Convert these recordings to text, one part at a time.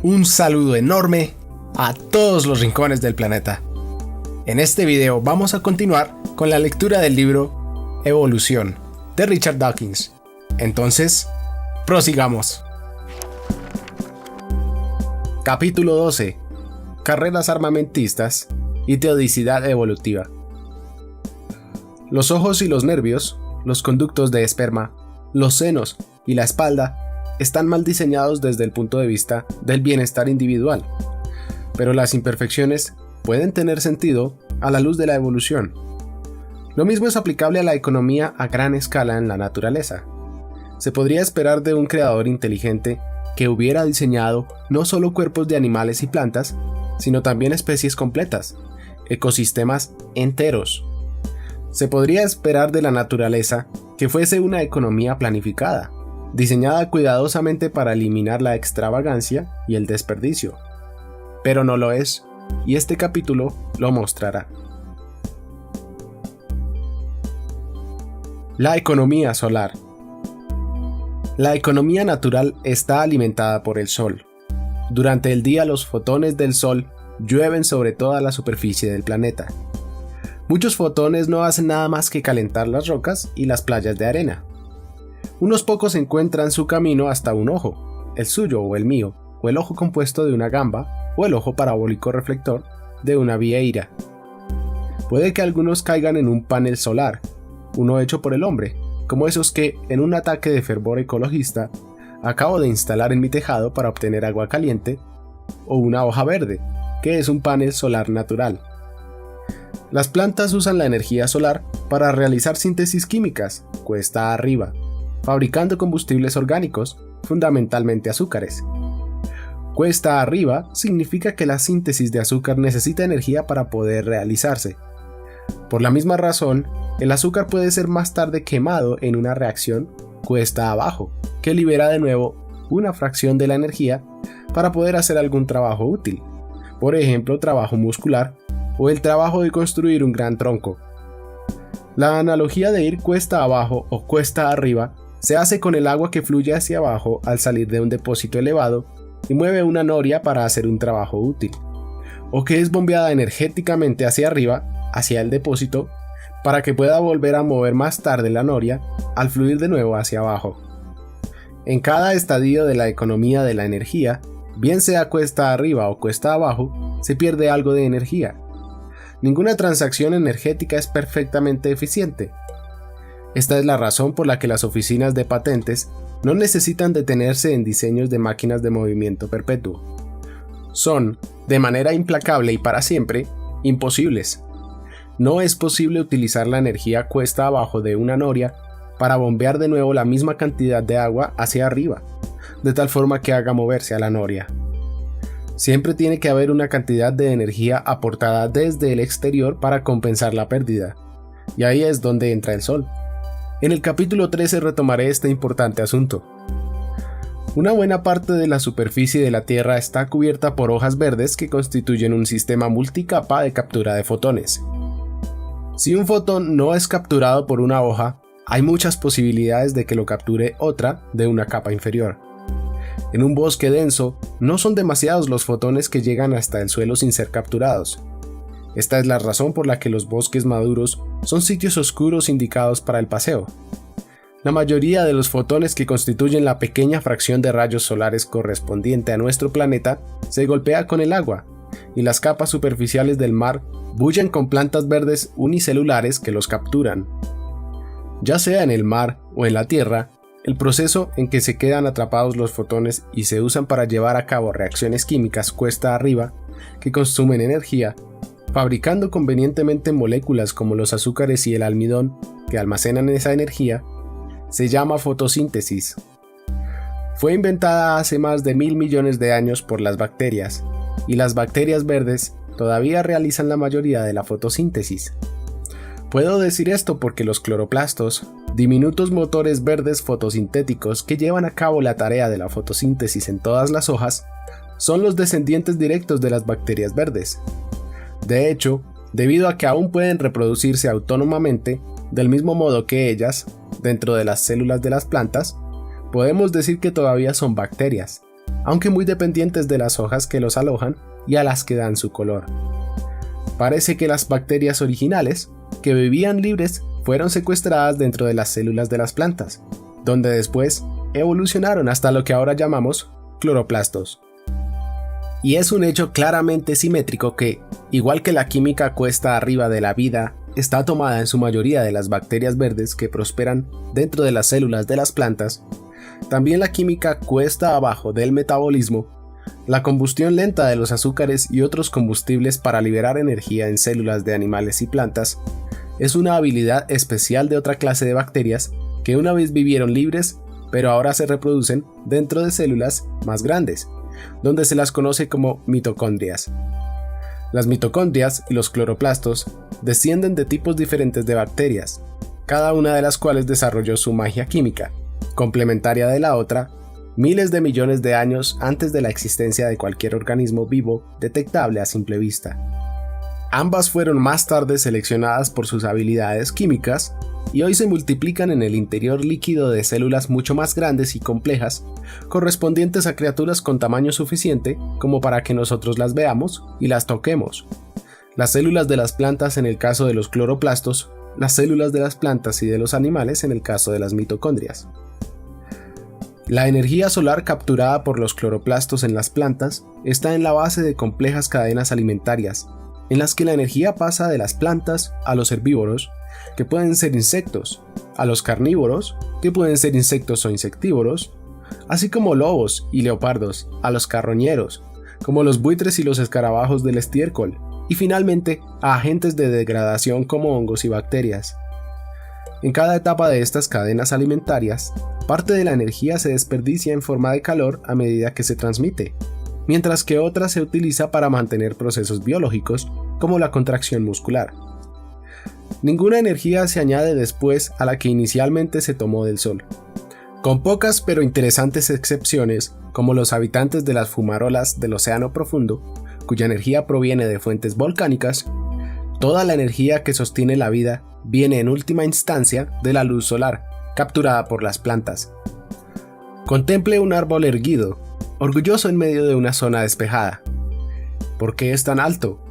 Un saludo enorme a todos los rincones del planeta. En este video vamos a continuar con la lectura del libro Evolución de Richard Dawkins. Entonces, prosigamos. Capítulo 12. Carreras armamentistas y teodicidad evolutiva. Los ojos y los nervios, los conductos de esperma, los senos y la espalda están mal diseñados desde el punto de vista del bienestar individual, pero las imperfecciones pueden tener sentido a la luz de la evolución. Lo mismo es aplicable a la economía a gran escala en la naturaleza. Se podría esperar de un creador inteligente que hubiera diseñado no solo cuerpos de animales y plantas, sino también especies completas, ecosistemas enteros. Se podría esperar de la naturaleza que fuese una economía planificada, diseñada cuidadosamente para eliminar la extravagancia y el desperdicio. Pero no lo es, y este capítulo lo mostrará. La economía solar. La economía natural está alimentada por el sol. Durante el día los fotones del sol llueven sobre toda la superficie del planeta. Muchos fotones no hacen nada más que calentar las rocas y las playas de arena. Unos pocos encuentran su camino hasta un ojo, el suyo o el mío, o el ojo compuesto de una gamba, o el ojo parabólico reflector de una vieira. Puede que algunos caigan en un panel solar, uno hecho por el hombre, como esos que, en un ataque de fervor ecologista, acabo de instalar en mi tejado para obtener agua caliente, o una hoja verde, que es un panel solar natural. Las plantas usan la energía solar para realizar síntesis químicas, cuesta arriba, fabricando combustibles orgánicos, fundamentalmente azúcares. Cuesta arriba significa que la síntesis de azúcar necesita energía para poder realizarse. Por la misma razón, el azúcar puede ser más tarde quemado en una reacción cuesta abajo, que libera de nuevo una fracción de la energía para poder hacer algún trabajo útil, por ejemplo trabajo muscular o el trabajo de construir un gran tronco. La analogía de ir cuesta abajo o cuesta arriba se hace con el agua que fluye hacia abajo al salir de un depósito elevado y mueve una noria para hacer un trabajo útil, o que es bombeada energéticamente hacia arriba, hacia el depósito, para que pueda volver a mover más tarde la noria al fluir de nuevo hacia abajo. En cada estadio de la economía de la energía, bien sea cuesta arriba o cuesta abajo, se pierde algo de energía. Ninguna transacción energética es perfectamente eficiente. Esta es la razón por la que las oficinas de patentes no necesitan detenerse en diseños de máquinas de movimiento perpetuo. Son, de manera implacable y para siempre, imposibles. No es posible utilizar la energía cuesta abajo de una noria para bombear de nuevo la misma cantidad de agua hacia arriba, de tal forma que haga moverse a la noria. Siempre tiene que haber una cantidad de energía aportada desde el exterior para compensar la pérdida, y ahí es donde entra el sol. En el capítulo 13 retomaré este importante asunto. Una buena parte de la superficie de la Tierra está cubierta por hojas verdes que constituyen un sistema multicapa de captura de fotones. Si un fotón no es capturado por una hoja, hay muchas posibilidades de que lo capture otra de una capa inferior. En un bosque denso, no son demasiados los fotones que llegan hasta el suelo sin ser capturados. Esta es la razón por la que los bosques maduros son sitios oscuros indicados para el paseo. La mayoría de los fotones que constituyen la pequeña fracción de rayos solares correspondiente a nuestro planeta se golpea con el agua, y las capas superficiales del mar bullen con plantas verdes unicelulares que los capturan. Ya sea en el mar o en la tierra, el proceso en que se quedan atrapados los fotones y se usan para llevar a cabo reacciones químicas cuesta arriba que consumen energía, fabricando convenientemente moléculas como los azúcares y el almidón que almacenan esa energía, se llama fotosíntesis. Fue inventada hace más de 1.000 millones de años por las bacterias, y las bacterias verdes todavía realizan la mayoría de la fotosíntesis. Puedo decir esto porque los cloroplastos, diminutos motores verdes fotosintéticos que llevan a cabo la tarea de la fotosíntesis en todas las hojas, son los descendientes directos de las bacterias verdes. De hecho, debido a que aún pueden reproducirse autónomamente, del mismo modo que ellas, dentro de las células de las plantas, podemos decir que todavía son bacterias. aunque muy dependientes de las hojas que los alojan y a las que dan su color. Parece que las bacterias originales, que vivían libres, fueron secuestradas dentro de las células de las plantas, donde después evolucionaron hasta lo que ahora llamamos cloroplastos. Y es un hecho claramente simétrico que, igual que la química cuesta arriba de la vida está tomada en su mayoría de las bacterias verdes que prosperan dentro de las células de las plantas, también la química cuesta abajo del metabolismo, la combustión lenta de los azúcares y otros combustibles para liberar energía en células de animales y plantas, es una habilidad especial de otra clase de bacterias que una vez vivieron libres, pero ahora se reproducen dentro de células más grandes, donde se las conoce como mitocondrias. Las mitocondrias y los cloroplastos descienden de tipos diferentes de bacterias, cada una de las cuales desarrolló su magia química, complementaria de la otra, miles de millones de años antes de la existencia de cualquier organismo vivo detectable a simple vista. Ambas fueron más tarde seleccionadas por sus habilidades químicas y hoy se multiplican en el interior líquido de células mucho más grandes y complejas, correspondientes a criaturas con tamaño suficiente como para que nosotros las veamos y las toquemos. Las células de las plantas en el caso de los cloroplastos, las células de las plantas y de los animales en el caso de las mitocondrias. La energía solar capturada por los cloroplastos en las plantas está en la base de complejas cadenas alimentarias, en las que la energía pasa de las plantas a los herbívoros, que pueden ser insectos, a los carnívoros, que pueden ser insectos o insectívoros, así como lobos y leopardos, a los carroñeros, como los buitres y los escarabajos del estiércol, y finalmente a agentes de degradación como hongos y bacterias. En cada etapa de estas cadenas alimentarias, parte de la energía se desperdicia en forma de calor a medida que se transmite, mientras que otra se utiliza para mantener procesos biológicos como la contracción muscular. Ninguna energía se añade después a la que inicialmente se tomó del Sol. Con pocas pero interesantes excepciones, como los habitantes de las fumarolas del océano profundo, cuya energía proviene de fuentes volcánicas, toda la energía que sostiene la vida viene en última instancia de la luz solar, capturada por las plantas. Contemple un árbol erguido, orgulloso en medio de una zona despejada. ¿Por qué es tan alto?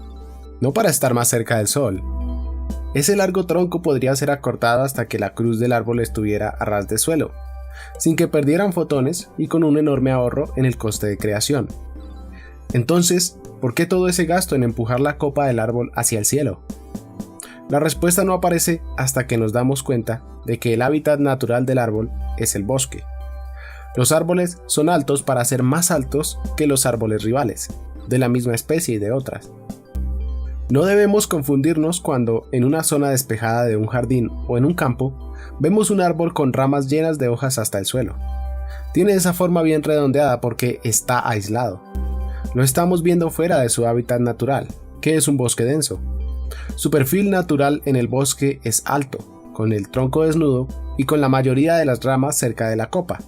No para estar más cerca del sol. Ese largo tronco podría ser acortado hasta que la cruz del árbol estuviera a ras de suelo, sin que perdieran fotones y con un enorme ahorro en el coste de creación. Entonces, ¿por qué todo ese gasto en empujar la copa del árbol hacia el cielo? La respuesta no aparece hasta que nos damos cuenta de que el hábitat natural del árbol es el bosque. Los árboles son altos para ser más altos que los árboles rivales, de la misma especie y de otras. No debemos confundirnos cuando, en una zona despejada de un jardín o en un campo, vemos un árbol con ramas llenas de hojas hasta el suelo. Tiene esa forma bien redondeada porque está aislado. Lo estamos viendo fuera de su hábitat natural, que es un bosque denso. Su perfil natural en el bosque es alto, con el tronco desnudo y con la mayoría de las ramas cerca de la copa,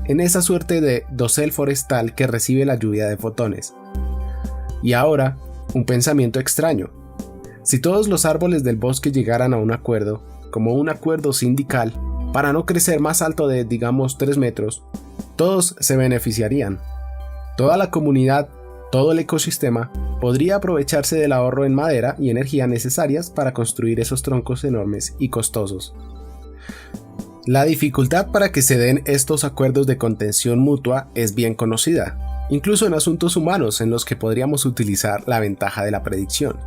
en esa suerte de dosel forestal que recibe la lluvia de fotones. Y ahora, un pensamiento extraño. Si todos los árboles del bosque llegaran a un acuerdo, como un acuerdo sindical, para no crecer más alto de, digamos, 3 metros, todos se beneficiarían. Toda la comunidad, todo el ecosistema, podría aprovecharse del ahorro en madera y energía necesarias para construir esos troncos enormes y costosos. La dificultad para que se den estos acuerdos de contención mutua es bien conocida, incluso en asuntos humanos en los que podríamos utilizar la ventaja de la predicción.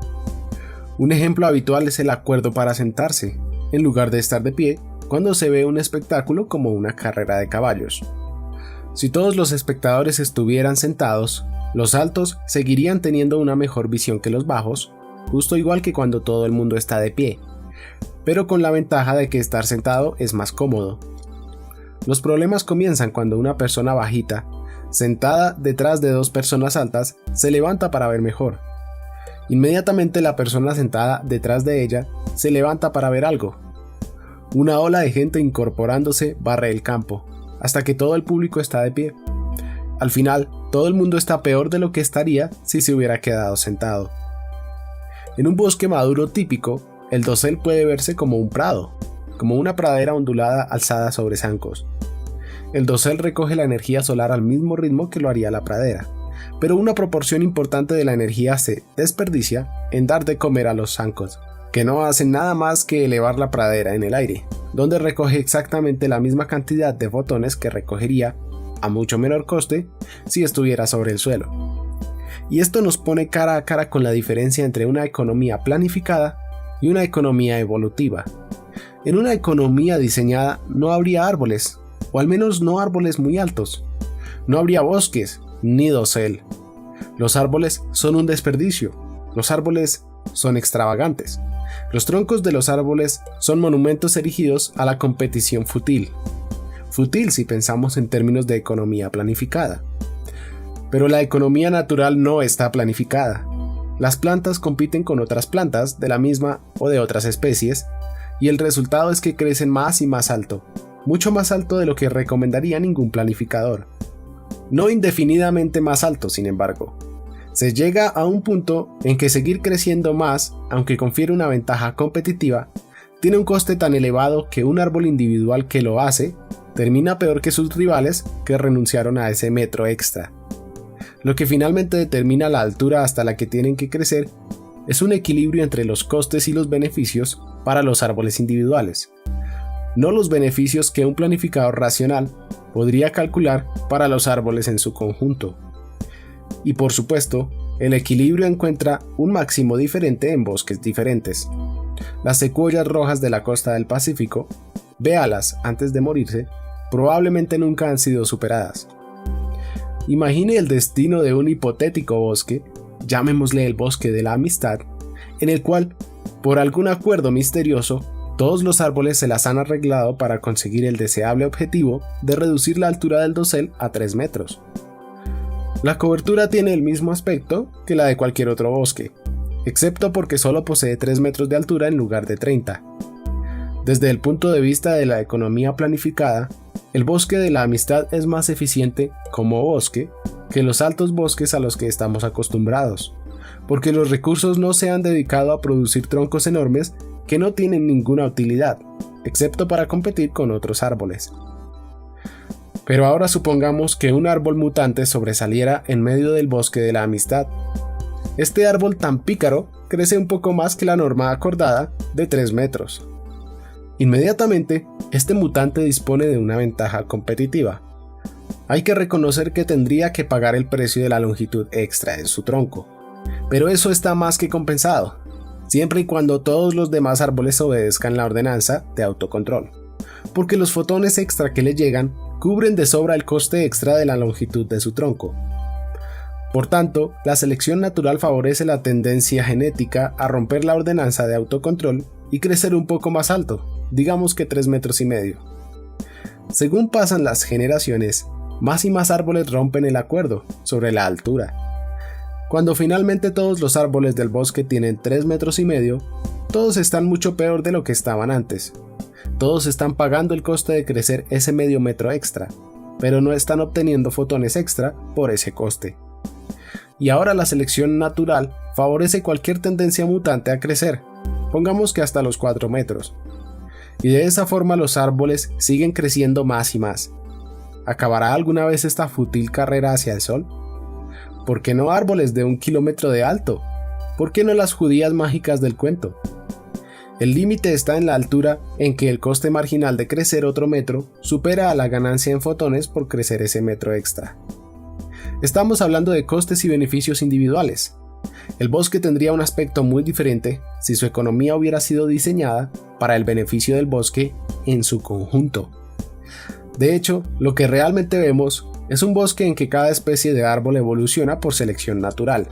Un ejemplo habitual es el acuerdo para sentarse, en lugar de estar de pie, cuando se ve un espectáculo como una carrera de caballos. Si todos los espectadores estuvieran sentados, los altos seguirían teniendo una mejor visión que los bajos, justo igual que cuando todo el mundo está de pie, pero con la ventaja de que estar sentado es más cómodo. Los problemas comienzan cuando una persona bajita, sentada detrás de 2 personas altas, se levanta para ver mejor. Inmediatamente la persona sentada detrás de ella se levanta para ver algo. Una ola de gente incorporándose barre el campo, hasta que todo el público está de pie. Al final, todo el mundo está peor de lo que estaría si se hubiera quedado sentado. En un bosque maduro típico, el dosel puede verse como un prado, como una pradera ondulada alzada sobre zancos. El dosel recoge la energía solar al mismo ritmo que lo haría la pradera, pero una proporción importante de la energía se desperdicia en dar de comer a los zancos, que no hacen nada más que elevar la pradera en el aire, donde recoge exactamente la misma cantidad de fotones que recogería, a mucho menor coste, si estuviera sobre el suelo. Y esto nos pone cara a cara con la diferencia entre una economía planificada y una economía evolutiva. En una economía diseñada no habría árboles, o al menos no árboles muy altos. No habría bosques, ni dosel. Los árboles son un desperdicio. Los árboles son extravagantes. Los troncos de los árboles son monumentos erigidos a la competición fútil. Fútil si pensamos en términos de economía planificada. Pero la economía natural no está planificada. Las plantas compiten con otras plantas de la misma o de otras especies, y el resultado es que crecen más y más alto, mucho más alto de lo que recomendaría ningún planificador. No indefinidamente más alto, sin embargo. Se llega a un punto en que seguir creciendo más, aunque confiere una ventaja competitiva, tiene un coste tan elevado que un árbol individual que lo hace termina peor que sus rivales que renunciaron a ese metro extra. Lo que finalmente determina la altura hasta la que tienen que crecer es un equilibrio entre los costes y los beneficios para los árboles individuales, no los beneficios que un planificador racional podría calcular para los árboles en su conjunto. Y por supuesto, el equilibrio encuentra un máximo diferente en bosques diferentes. Las secuoyas rojas de la costa del Pacífico, véalas antes de morirse, probablemente nunca han sido superadas. Imagine el destino de un hipotético bosque, llamémosle el bosque de la amistad, en el cual, por algún acuerdo misterioso, todos los árboles se las han arreglado para conseguir el deseable objetivo de reducir la altura del dosel a 3 metros. La cobertura tiene el mismo aspecto que la de cualquier otro bosque, excepto porque solo posee 3 metros de altura en lugar de 30. Desde el punto de vista de la economía planificada, el bosque de la amistad es más eficiente como bosque que los altos bosques a los que estamos acostumbrados, porque los recursos no se han dedicado a producir troncos enormes que no tienen ninguna utilidad, excepto para competir con otros árboles. Pero ahora supongamos que un árbol mutante sobresaliera en medio del bosque de la amistad. Este árbol tan pícaro crece un poco más que la norma acordada de 3 metros. Inmediatamente, este mutante dispone de una ventaja competitiva. Hay que reconocer que tendría que pagar el precio de la longitud extra en su tronco, pero eso está más que compensado, siempre y cuando todos los demás árboles obedezcan la ordenanza de autocontrol, porque los fotones extra que le llegan cubren de sobra el coste extra de la longitud de su tronco. Por tanto, la selección natural favorece la tendencia genética a romper la ordenanza de autocontrol y crecer un poco más alto, digamos que 3,5 metros. Según pasan las generaciones, más y más árboles rompen el acuerdo sobre la altura. Cuando finalmente todos los árboles del bosque tienen 3,5 metros, todos están mucho peor de lo que estaban antes. Todos están pagando el coste de crecer ese medio metro extra, pero no están obteniendo fotones extra por ese coste. Y ahora la selección natural favorece cualquier tendencia mutante a crecer, pongamos que hasta los 4 metros. Y de esa forma los árboles siguen creciendo más y más. ¿Acabará alguna vez esta fútil carrera hacia el sol? ¿Por qué no árboles de 1 kilómetro de alto? ¿Por qué no las judías mágicas del cuento? El límite está en la altura en que el coste marginal de crecer otro metro supera a la ganancia en fotones por crecer ese metro extra. Estamos hablando de costes y beneficios individuales. El bosque tendría un aspecto muy diferente si su economía hubiera sido diseñada para el beneficio del bosque en su conjunto. De hecho, lo que realmente vemos es un bosque en que cada especie de árbol evoluciona por selección natural,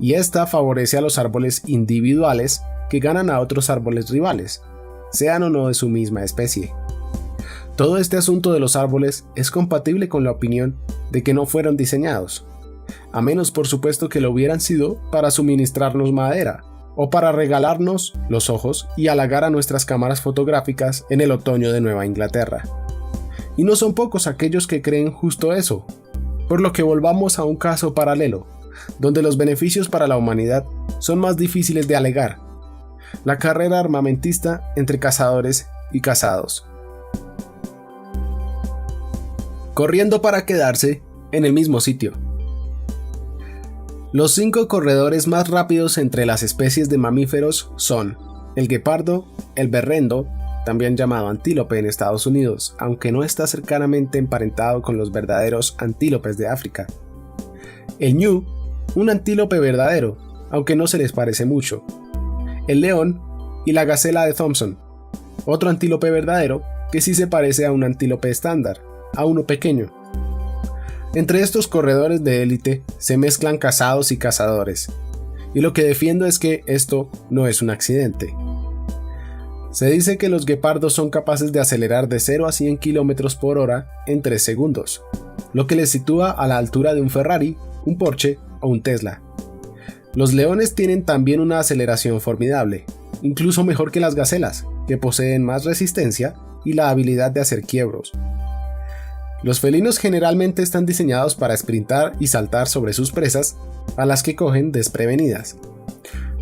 y esta favorece a los árboles individuales que ganan a otros árboles rivales, sean o no de su misma especie. Todo este asunto de los árboles es compatible con la opinión de que no fueron diseñados, a menos por supuesto que lo hubieran sido para suministrarnos madera, o para regalarnos los ojos y halagar a nuestras cámaras fotográficas en el otoño de Nueva Inglaterra. Y no son pocos aquellos que creen justo eso, por lo que volvamos a un caso paralelo, donde los beneficios para la humanidad son más difíciles de alegar: la carrera armamentista entre cazadores y cazados. corriendo para quedarse en el mismo sitio. Los 5 corredores más rápidos entre las especies de mamíferos son el guepardo, el berrendo, también llamado antílope en Estados Unidos, aunque no está cercanamente emparentado con los verdaderos antílopes de África. El ñu, un antílope verdadero, aunque no se les parece mucho. El león y la gacela de Thompson, otro antílope verdadero que sí se parece a un antílope estándar, a uno pequeño. Entre estos corredores de élite se mezclan cazados y cazadores, y lo que defiendo es que esto no es un accidente. Se dice que los guepardos son capaces de acelerar de 0 a 100 km por hora en 3 segundos, lo que les sitúa a la altura de un Ferrari, un Porsche o un Tesla. Los leones tienen también una aceleración formidable, incluso mejor que las gacelas, que poseen más resistencia y la habilidad de hacer quiebros. Los felinos generalmente están diseñados para sprintar y saltar sobre sus presas, a las que cogen desprevenidas.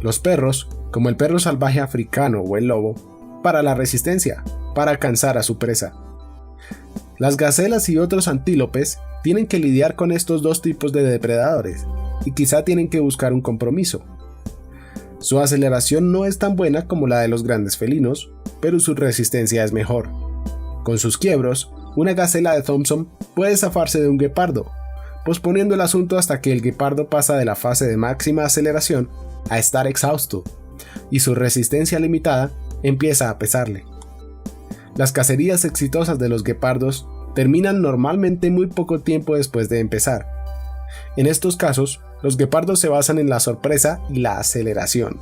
Los perros, como el perro salvaje africano o el lobo, para la resistencia, para alcanzar a su presa. Las gacelas y otros antílopes tienen que lidiar con estos dos tipos de depredadores, y quizá tienen que buscar un compromiso. Su aceleración no es tan buena como la de los grandes felinos, pero su resistencia es mejor. Con sus quiebros, una gacela de Thompson puede zafarse de un guepardo, posponiendo el asunto hasta que el guepardo pasa de la fase de máxima aceleración a estar exhausto, y su resistencia limitada empieza a pesarle. Las cacerías exitosas de los guepardos terminan normalmente muy poco tiempo después de empezar. En estos casos, los guepardos se basan en la sorpresa y la aceleración.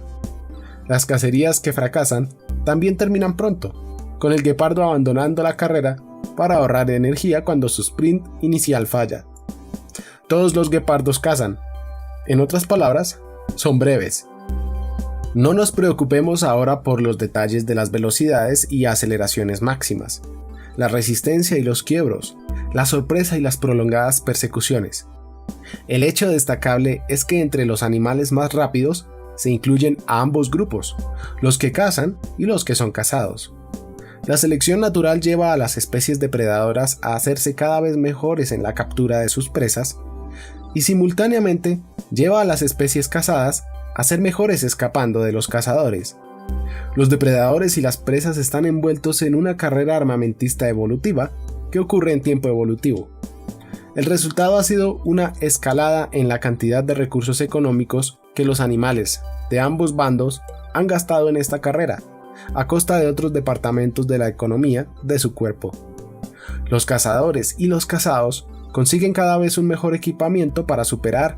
Las cacerías que fracasan también terminan pronto, con el guepardo abandonando la carrera para ahorrar energía cuando su sprint inicial falla. Todos los guepardos cazan. En otras palabras, son breves. No nos preocupemos ahora por los detalles de las velocidades y aceleraciones máximas, la resistencia y los quiebros, la sorpresa y las prolongadas persecuciones. El hecho destacable es que entre los animales más rápidos se incluyen a ambos grupos, los que cazan y los que son cazados. La selección natural lleva a las especies depredadoras a hacerse cada vez mejores en la captura de sus presas, y simultáneamente lleva a las especies cazadas a ser mejores escapando de los cazadores. Los depredadores y las presas están envueltos en una carrera armamentista evolutiva que ocurre en tiempo evolutivo. El resultado ha sido una escalada en la cantidad de recursos económicos que los animales de ambos bandos han gastado en esta carrera, a costa de otros departamentos de la economía de su cuerpo. Los cazadores y los cazados consiguen cada vez un mejor equipamiento para superar,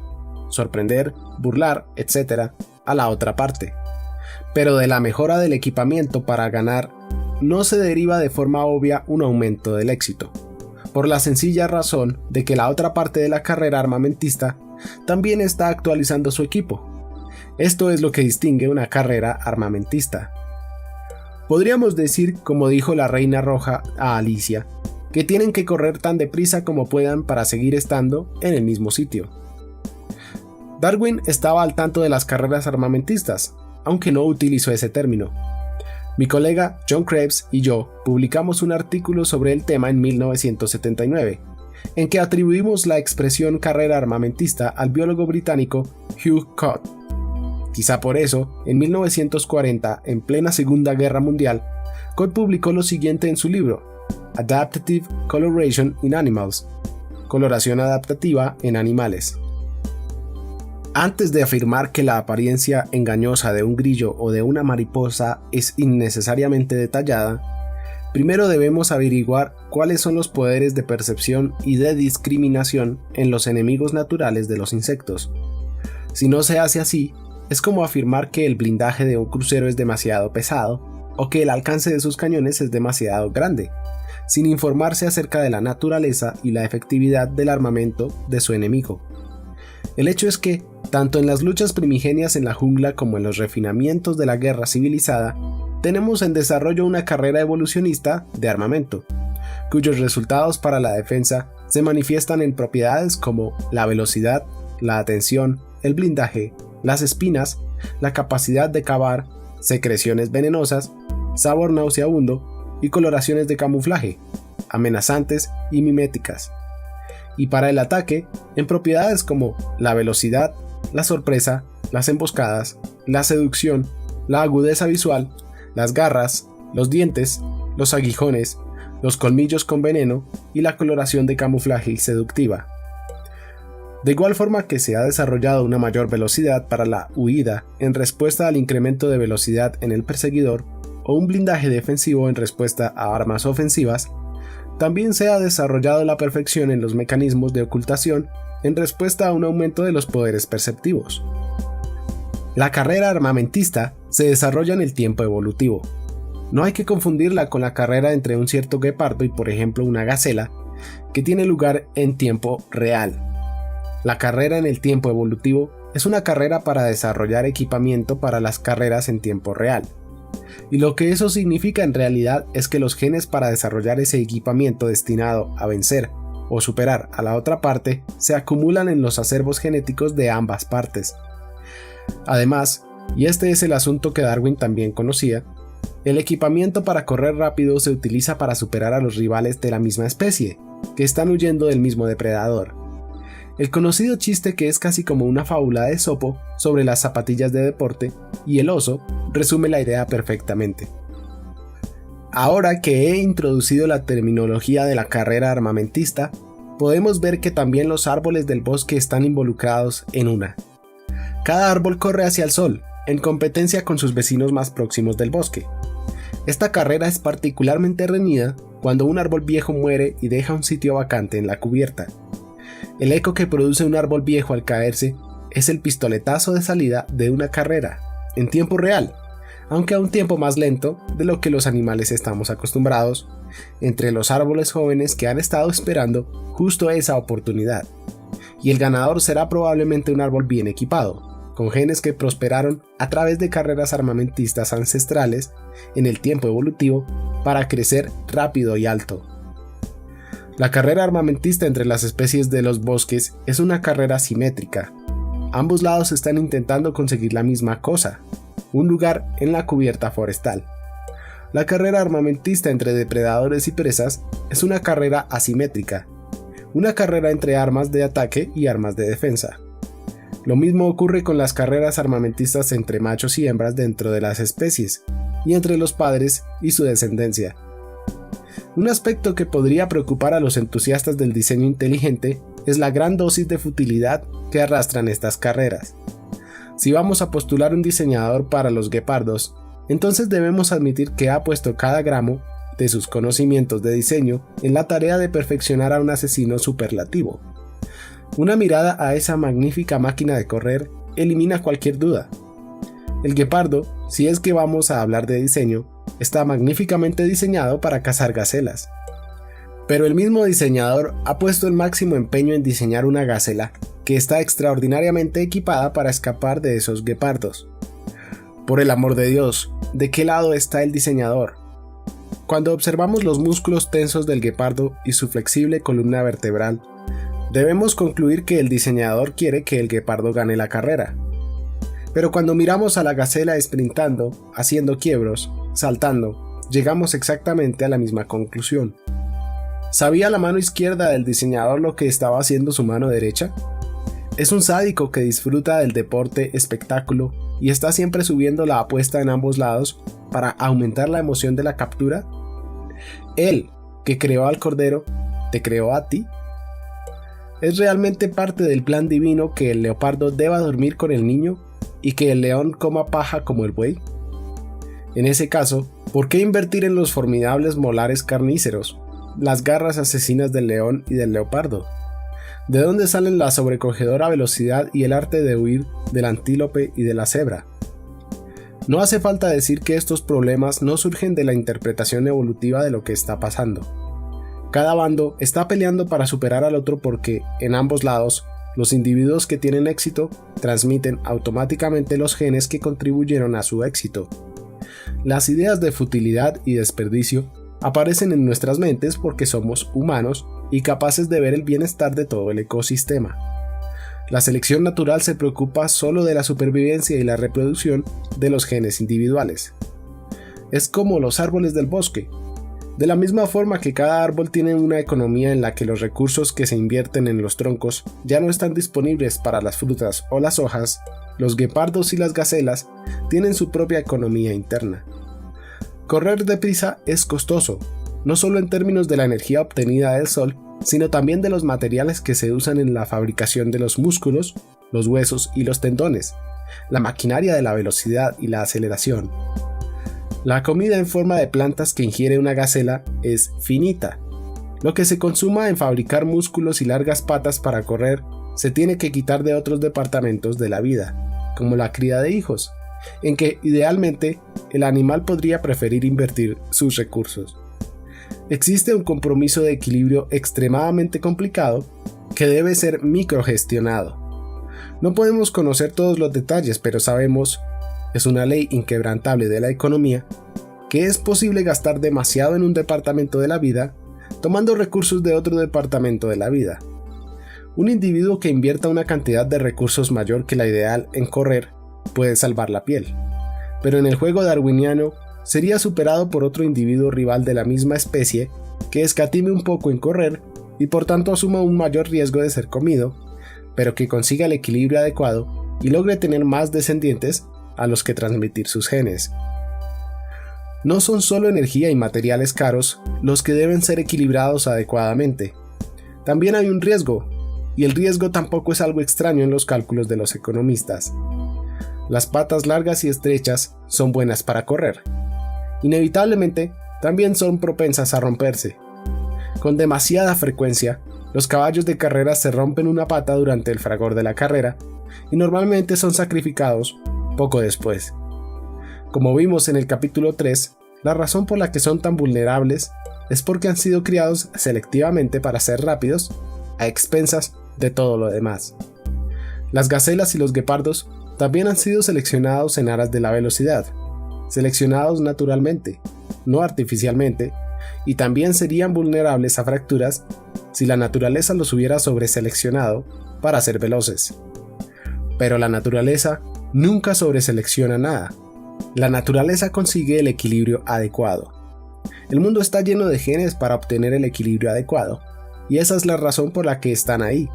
sorprender, burlar, etc. a la otra parte. Pero de la mejora del equipamiento para ganar no se deriva de forma obvia un aumento del éxito, por la sencilla razón de que la otra parte de la carrera armamentista también está actualizando su equipo. Esto es lo que distingue una carrera armamentista. Podríamos decir, como dijo la Reina Roja a Alicia, que tienen que correr tan deprisa como puedan para seguir estando en el mismo sitio. Darwin estaba al tanto de las carreras armamentistas, aunque no utilizó ese término. Mi colega John Krebs y yo publicamos un artículo sobre el tema en 1979, en que atribuimos la expresión carrera armamentista al biólogo británico Hugh Cott. Quizá por eso, en 1940, en plena Segunda Guerra Mundial, Cott publicó lo siguiente en su libro, Adaptative Coloration in Animals, coloración adaptativa en animales. Antes de afirmar que la apariencia engañosa de un grillo o de una mariposa es innecesariamente detallada, primero debemos averiguar cuáles son los poderes de percepción y de discriminación en los enemigos naturales de los insectos. Si no se hace así, es como afirmar que el blindaje de un crucero es demasiado pesado o que el alcance de sus cañones es demasiado grande, sin informarse acerca de la naturaleza y la efectividad del armamento de su enemigo. El hecho es que, tanto en las luchas primigenias en la jungla como en los refinamientos de la guerra civilizada, tenemos en desarrollo una carrera evolucionista de armamento, cuyos resultados para la defensa se manifiestan en propiedades como la velocidad, la atención, el blindaje, las espinas, la capacidad de cavar, secreciones venenosas, sabor nauseabundo y coloraciones de camuflaje, amenazantes y miméticas. y para el ataque en propiedades como la velocidad, la sorpresa, las emboscadas, la seducción, la agudeza visual, las garras, los dientes, los aguijones, los colmillos con veneno y la coloración de camuflaje y seductiva. De igual forma que se ha desarrollado una mayor velocidad para la huida en respuesta al incremento de velocidad en el perseguidor o un blindaje defensivo en respuesta a armas ofensivas, también se ha desarrollado la perfección en los mecanismos de ocultación en respuesta a un aumento de los poderes perceptivos. La carrera armamentista se desarrolla en el tiempo evolutivo. No hay que confundirla con la carrera entre un cierto guepardo y por ejemplo una gacela, que tiene lugar en tiempo real. La carrera en el tiempo evolutivo es una carrera para desarrollar equipamiento para las carreras en tiempo real. Y lo que eso significa en realidad es que los genes para desarrollar ese equipamiento destinado a vencer o superar a la otra parte se acumulan en los acervos genéticos de ambas partes. Además, y este es el asunto que Darwin también conocía, el equipamiento para correr rápido se utiliza para superar a los rivales de la misma especie, que están huyendo del mismo depredador. El conocido chiste que es casi como una fábula de Esopo sobre las zapatillas de deporte y el oso resume la idea perfectamente. Ahora que he introducido la terminología de la carrera armamentista, podemos ver que también los árboles del bosque están involucrados en una. Cada árbol corre hacia el sol, en competencia con sus vecinos más próximos del bosque. Esta carrera es particularmente reñida cuando un árbol viejo muere y deja un sitio vacante en la cubierta. El eco que produce un árbol viejo al caerse es el pistoletazo de salida de una carrera, en tiempo real, aunque a un tiempo más lento de lo que los animales estamos acostumbrados, entre los árboles jóvenes que han estado esperando justo esa oportunidad. Y el ganador será probablemente un árbol bien equipado, con genes que prosperaron a través de carreras armamentistas ancestrales en el tiempo evolutivo para crecer rápido y alto. La carrera armamentista entre las especies de los bosques es una carrera simétrica. Ambos lados están intentando conseguir la misma cosa, un lugar en la cubierta forestal. La carrera armamentista entre depredadores y presas es una carrera asimétrica, una carrera entre armas de ataque y armas de defensa. Lo mismo ocurre con las carreras armamentistas entre machos y hembras dentro de las especies, y entre los padres y su descendencia. Un aspecto que podría preocupar a los entusiastas del diseño inteligente es la gran dosis de futilidad que arrastran estas carreras. Si vamos a postular un diseñador para los guepardos, entonces debemos admitir que ha puesto cada gramo de sus conocimientos de diseño en la tarea de perfeccionar a un asesino superlativo. Una mirada a esa magnífica máquina de correr elimina cualquier duda. El guepardo, si es que vamos a hablar de diseño, está magníficamente diseñado para cazar gacelas. Pero el mismo diseñador ha puesto el máximo empeño en diseñar una gacela que está extraordinariamente equipada para escapar de esos guepardos. Por el amor de Dios, ¿de qué lado está el diseñador? Cuando observamos los músculos tensos del guepardo y su flexible columna vertebral, debemos concluir que el diseñador quiere que el guepardo gane la carrera. Pero cuando miramos a la gacela sprintando, haciendo quiebros, saltando, llegamos exactamente a la misma conclusión. ¿Sabía la mano izquierda del diseñador lo que estaba haciendo su mano derecha? Es un sádico que disfruta del deporte espectáculo y está siempre subiendo la apuesta en ambos lados para aumentar la emoción de la captura. Él, que creó al cordero, ¿te creó a ti? ¿Es realmente parte del plan divino que el leopardo deba dormir con el niño y que el león coma paja como el buey? En ese caso, ¿por qué invertir en los formidables molares carníceros, las garras asesinas del león y del leopardo? ¿De dónde salen la sobrecogedora velocidad y el arte de huir del antílope y de la cebra? No hace falta decir que estos problemas no surgen de la interpretación evolutiva de lo que está pasando. Cada bando está peleando para superar al otro porque, en ambos lados, los individuos que tienen éxito transmiten automáticamente los genes que contribuyeron a su éxito. Las ideas de futilidad y desperdicio aparecen en nuestras mentes porque somos humanos y capaces de ver el bienestar de todo el ecosistema. La selección natural se preocupa solo de la supervivencia y la reproducción de los genes individuales. Es como los árboles del bosque. De la misma forma que cada árbol tiene una economía en la que los recursos que se invierten en los troncos ya no están disponibles para las frutas o las hojas, los guepardos y las gacelas tienen su propia economía interna. Correr deprisa es costoso, no solo en términos de la energía obtenida del sol, sino también de los materiales que se usan en la fabricación de los músculos, los huesos y los tendones, la maquinaria de la velocidad y la aceleración. La comida en forma de plantas que ingiere una gacela es finita. Lo que se consuma en fabricar músculos y largas patas para correr se tiene que quitar de otros departamentos de la vida, como la cría de hijos, en que idealmente el animal podría preferir invertir sus recursos. Existe un compromiso de equilibrio extremadamente complicado que debe ser microgestionado. No podemos conocer todos los detalles, pero sabemos, es una ley inquebrantable de la economía, que es posible gastar demasiado en un departamento de la vida, tomando recursos de otro departamento de la vida. Un individuo que invierta una cantidad de recursos mayor que la ideal en correr puede salvar la piel, pero en el juego darwiniano sería superado por otro individuo rival de la misma especie que escatime un poco en correr y por tanto asuma un mayor riesgo de ser comido, pero que consiga el equilibrio adecuado y logre tener más descendientes a los que transmitir sus genes. No son solo energía y materiales caros los que deben ser equilibrados adecuadamente. También hay un riesgo, y el riesgo tampoco es algo extraño en los cálculos de los economistas. Las patas largas y estrechas son buenas para correr. Inevitablemente, también son propensas a romperse. Con demasiada frecuencia, los caballos de carrera se rompen una pata durante el fragor de la carrera y normalmente son sacrificados poco después. Como vimos en el capítulo 3, la razón por la que son tan vulnerables es porque han sido criados selectivamente para ser rápidos a expensas de todo lo demás. Las gacelas y los guepardos también han sido seleccionados en aras de la velocidad, seleccionados naturalmente, no artificialmente, y también serían vulnerables a fracturas si la naturaleza los hubiera sobreseleccionado para ser veloces. Pero la naturaleza nunca sobreselecciona nada. La naturaleza consigue el equilibrio adecuado. El mundo está lleno de genes para obtener el equilibrio adecuado, y esa es la razón por la que están ahí.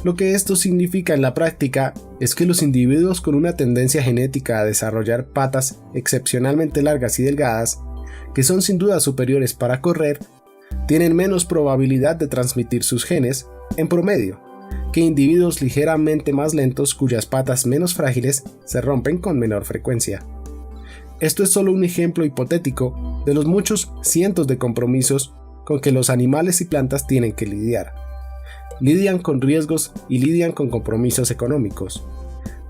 Lo que esto significa en la práctica es que los individuos con una tendencia genética a desarrollar patas excepcionalmente largas y delgadas, que son sin duda superiores para correr, tienen menos probabilidad de transmitir sus genes, en promedio, que individuos ligeramente más lentos cuyas patas menos frágiles se rompen con menor frecuencia. Esto es solo un ejemplo hipotético de los muchos cientos de compromisos con que los animales y plantas tienen que lidiar. Lidian con riesgos y lidian con compromisos económicos.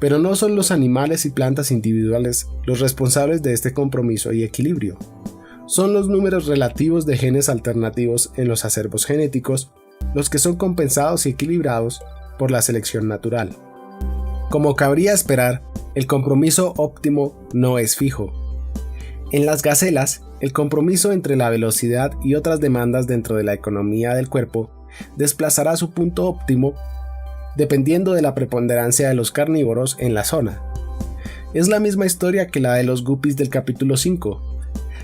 Pero no son los animales y plantas individuales los responsables de este compromiso y equilibrio. Son los números relativos de genes alternativos en los acervos genéticos los que son compensados y equilibrados por la selección natural. Como cabría esperar, el compromiso óptimo no es fijo. En las gacelas, el compromiso entre la velocidad y otras demandas dentro de la economía del cuerpo desplazará su punto óptimo dependiendo de la preponderancia de los carnívoros en la zona. Es la misma historia que la de los guppies del capítulo 5.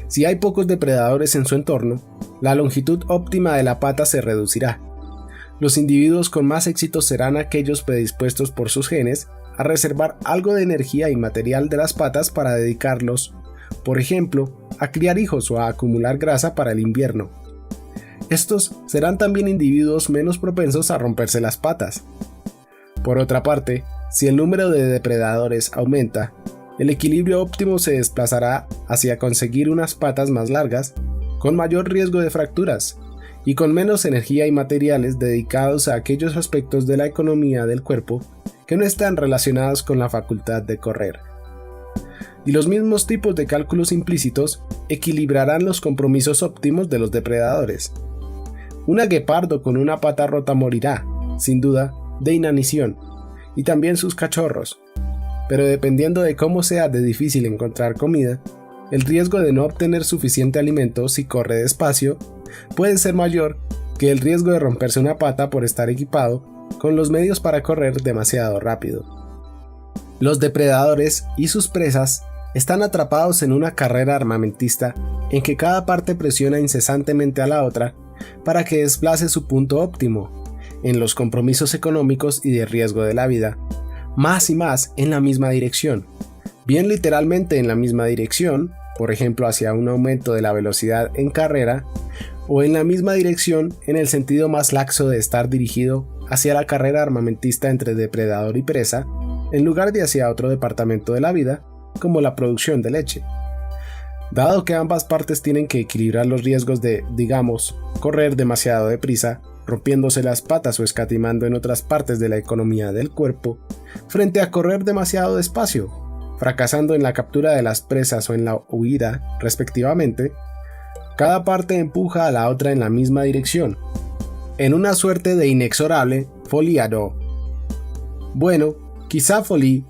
Si hay pocos depredadores en su entorno, la longitud óptima de la pata se reducirá. Los individuos con más éxito serán aquellos predispuestos por sus genes a reservar algo de energía y material de las patas para dedicarlos, por ejemplo, a criar hijos o a acumular grasa para el invierno. Estos serán también individuos menos propensos a romperse las patas. Por otra parte, si el número de depredadores aumenta, el equilibrio óptimo se desplazará hacia conseguir unas patas más largas, con mayor riesgo de fracturas, y con menos energía y materiales dedicados a aquellos aspectos de la economía del cuerpo que no están relacionados con la facultad de correr. Y los mismos tipos de cálculos implícitos equilibrarán los compromisos óptimos de los depredadores. Una guepardo con una pata rota morirá, sin duda, de inanición, y también sus cachorros. Pero dependiendo de cómo sea de difícil encontrar comida, el riesgo de no obtener suficiente alimento si corre despacio puede ser mayor que el riesgo de romperse una pata por estar equipado con los medios para correr demasiado rápido. Los depredadores y sus presas están atrapados en una carrera armamentista en que cada parte presiona incesantemente a la otra para que desplace su punto óptimo en los compromisos económicos y de riesgo de la vida, más y más en la misma dirección, bien literalmente en la misma dirección, por ejemplo hacia un aumento de la velocidad en carrera, o en la misma dirección en el sentido más laxo de estar dirigido hacia la carrera armamentista entre depredador y presa, en lugar de hacia otro departamento de la vida, como la producción de leche. Dado que ambas partes tienen que equilibrar los riesgos de, digamos, correr demasiado deprisa, rompiéndose las patas o escatimando en otras partes de la economía del cuerpo, frente a correr demasiado despacio, fracasando en la captura de las presas o en la huida, respectivamente, cada parte empuja a la otra en la misma dirección, en una suerte de inexorable folie à deux. Bueno, quizá folie,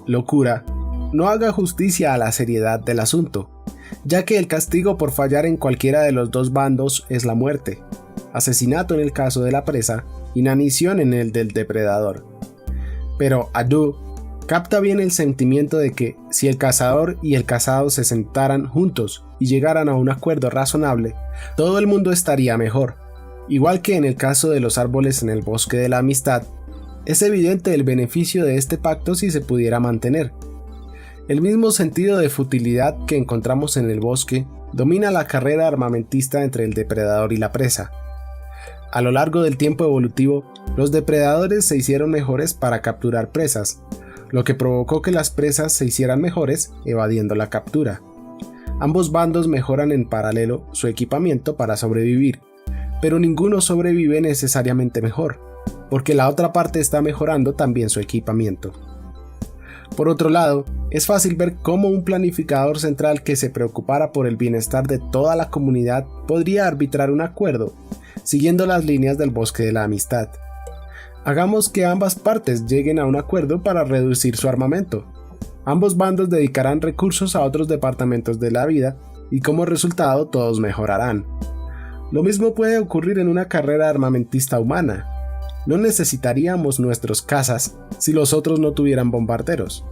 locura, no haga justicia a la seriedad del asunto, ya que el castigo por fallar en cualquiera de los dos bandos es la muerte, asesinato en el caso de la presa, inanición en el del depredador. Pero à deux capta bien el sentimiento de que si el cazador y el cazado se sentaran juntos y llegaran a un acuerdo razonable, todo el mundo estaría mejor. Igual que en el caso de los árboles en el bosque de la amistad, es evidente el beneficio de este pacto si se pudiera mantener. El mismo sentido de futilidad que encontramos en el bosque domina la carrera armamentista entre el depredador y la presa. A lo largo del tiempo evolutivo, los depredadores se hicieron mejores para capturar presas, lo que provocó que las presas se hicieran mejores evadiendo la captura. Ambos bandos mejoran en paralelo su equipamiento para sobrevivir, pero ninguno sobrevive necesariamente mejor, porque la otra parte está mejorando también su equipamiento. Por otro lado, es fácil ver cómo un planificador central que se preocupara por el bienestar de toda la comunidad podría arbitrar un acuerdo, siguiendo las líneas del bosque de la amistad. Hagamos que ambas partes lleguen a un acuerdo para reducir su armamento. Ambos bandos dedicarán recursos a otros departamentos de la vida y como resultado todos mejorarán. Lo mismo puede ocurrir en una carrera armamentista humana. No necesitaríamos nuestros cazas si los otros no tuvieran bombarderos.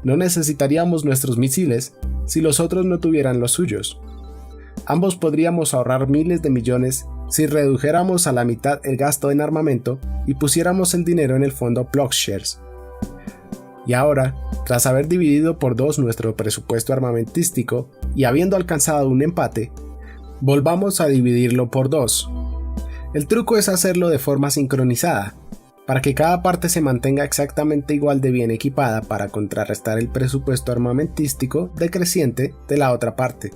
No necesitaríamos nuestros misiles si los otros no tuvieran los suyos. Ambos podríamos ahorrar miles de millones si redujéramos a la mitad el gasto en armamento y pusiéramos el dinero en el fondo Plogshares. Y ahora, tras haber dividido por dos nuestro presupuesto armamentístico y habiendo alcanzado un empate, volvamos a dividirlo por dos. El truco es hacerlo de forma sincronizada, para que cada parte se mantenga exactamente igual de bien equipada para contrarrestar el presupuesto armamentístico decreciente de la otra parte.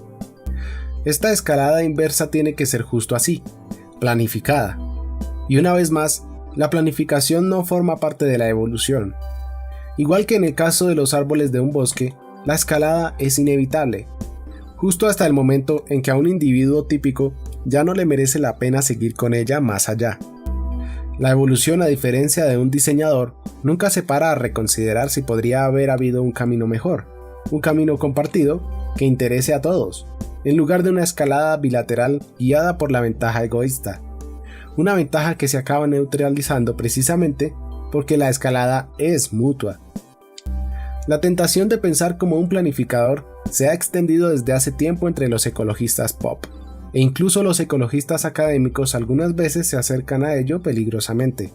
Esta escalada inversa tiene que ser justo así, planificada. Y una vez más, la planificación no forma parte de la evolución. Igual que en el caso de los árboles de un bosque, la escalada es inevitable, justo hasta el momento en que a un individuo típico ya no le merece la pena seguir con ella más allá. La evolución, a diferencia de un diseñador, nunca se para a reconsiderar si podría haber habido un camino mejor, un camino compartido que interese a todos, en lugar de una escalada bilateral guiada por la ventaja egoísta, una ventaja que se acaba neutralizando precisamente porque la escalada es mutua. La tentación de pensar como un planificador se ha extendido desde hace tiempo entre los ecologistas pop, e incluso los ecologistas académicos algunas veces se acercan a ello peligrosamente.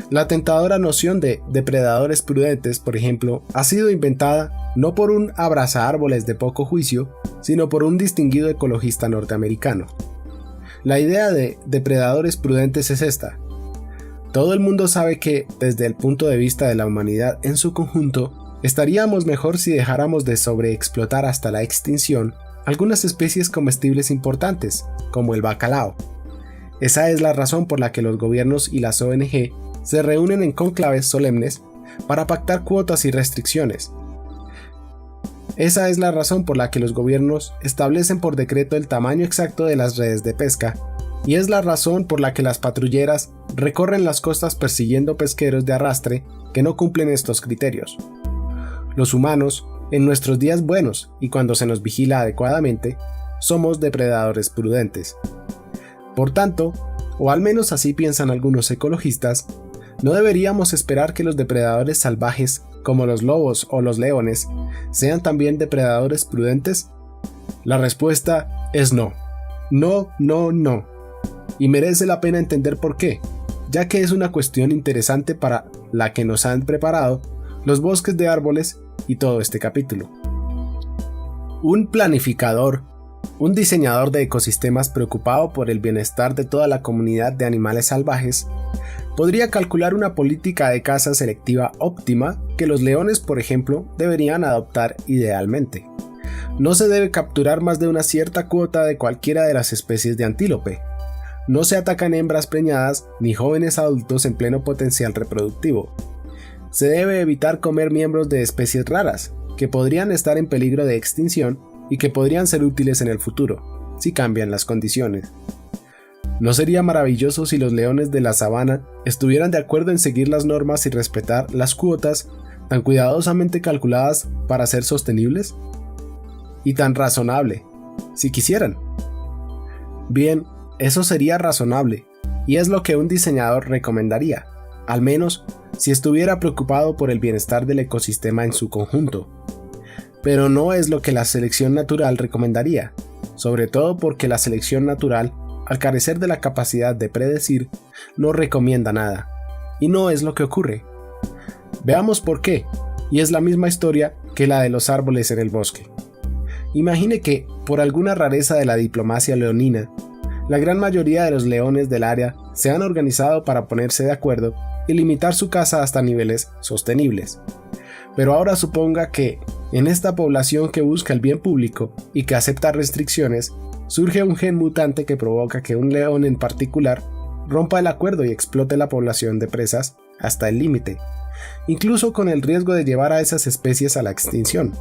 La tentadora noción de depredadores prudentes, por ejemplo, ha sido inventada no por un abrazaárboles de poco juicio, sino por un distinguido ecologista norteamericano. La idea de depredadores prudentes es esta. Todo el mundo sabe que, desde el punto de vista de la humanidad en su conjunto, estaríamos mejor si dejáramos de sobreexplotar hasta la extinción algunas especies comestibles importantes, como el bacalao. Esa es la razón por la que los gobiernos y las ONG se reúnen en cónclaves solemnes para pactar cuotas y restricciones. Esa es la razón por la que los gobiernos establecen por decreto el tamaño exacto de las redes de pesca, y es la razón por la que las patrulleras recorren las costas persiguiendo pesqueros de arrastre que no cumplen estos criterios. Los humanos, en nuestros días buenos y cuando se nos vigila adecuadamente, somos depredadores prudentes. Por tanto, o al menos así piensan algunos ecologistas, no deberíamos esperar que los depredadores salvajes, como los lobos o los leones, sean también depredadores prudentes. La respuesta es no. No, no, no. Y merece la pena entender por qué, ya que es una cuestión interesante para la que nos han preparado los bosques de árboles y todo este capítulo. Un planificador, un diseñador de ecosistemas preocupado por el bienestar de toda la comunidad de animales salvajes, podría calcular una política de caza selectiva óptima que los leones, por ejemplo, deberían adoptar idealmente. No se debe capturar más de una cierta cuota de cualquiera de las especies de antílope. No se atacan hembras preñadas ni jóvenes adultos en pleno potencial reproductivo. Se debe evitar comer miembros de especies raras, que podrían estar en peligro de extinción y que podrían ser útiles en el futuro, si cambian las condiciones. ¿No sería maravilloso si los leones de la sabana estuvieran de acuerdo en seguir las normas y respetar las cuotas tan cuidadosamente calculadas para ser sostenibles? Y tan razonable, si quisieran. Bien, eso sería razonable, y es lo que un diseñador recomendaría, al menos si estuviera preocupado por el bienestar del ecosistema en su conjunto. Pero no es lo que la selección natural recomendaría, sobre todo porque la selección natural, al carecer de la capacidad de predecir, no recomienda nada, y no es lo que ocurre. Veamos por qué, y es la misma historia que la de los árboles en el bosque. Imagine que, por alguna rareza de la diplomacia leonina, la gran mayoría de los leones del área se han organizado para ponerse de acuerdo y limitar su caza hasta niveles sostenibles. Pero ahora suponga que, en esta población que busca el bien público y que acepta restricciones, surge un gen mutante que provoca que un león en particular rompa el acuerdo y explote la población de presas hasta el límite, incluso con el riesgo de llevar a esas especies a la extinción.